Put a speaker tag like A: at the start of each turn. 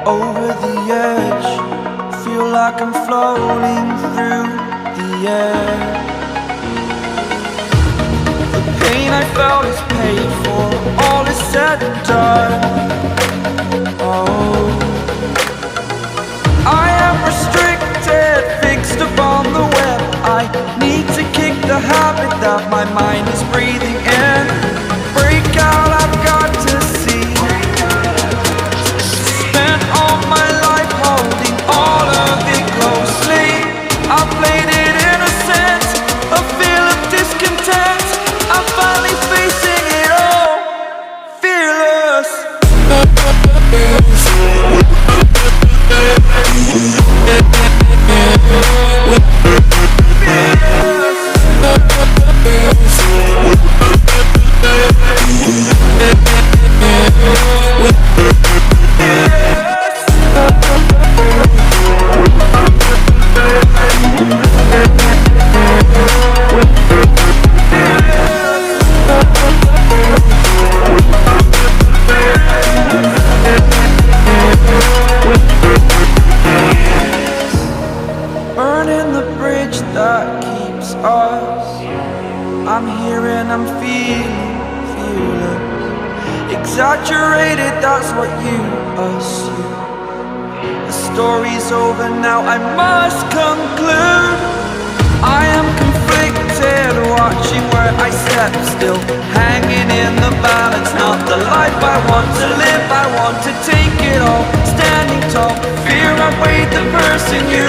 A: over the edge. Feel like I'm floating through the air. The pain I felt is paid for, all is said and done. Oh, I am restricted, fixed upon the web. I need to kick the habit that my mind is breathing in. Break out, I've got to see. Spent all my life holding all of it closely. I played it innocent, a feel of discontent. I'm finally facing it all, fearless. Burning the bridge that keeps us. I'm here and I'm feeling fearless. Exaggerated, that's what you assume. The story's over now, I must conclude. I am conflicted, watching where I step still, hanging in the balance. Not the life I want to live, I want to take it all. Standing tall, fear I weighed the person you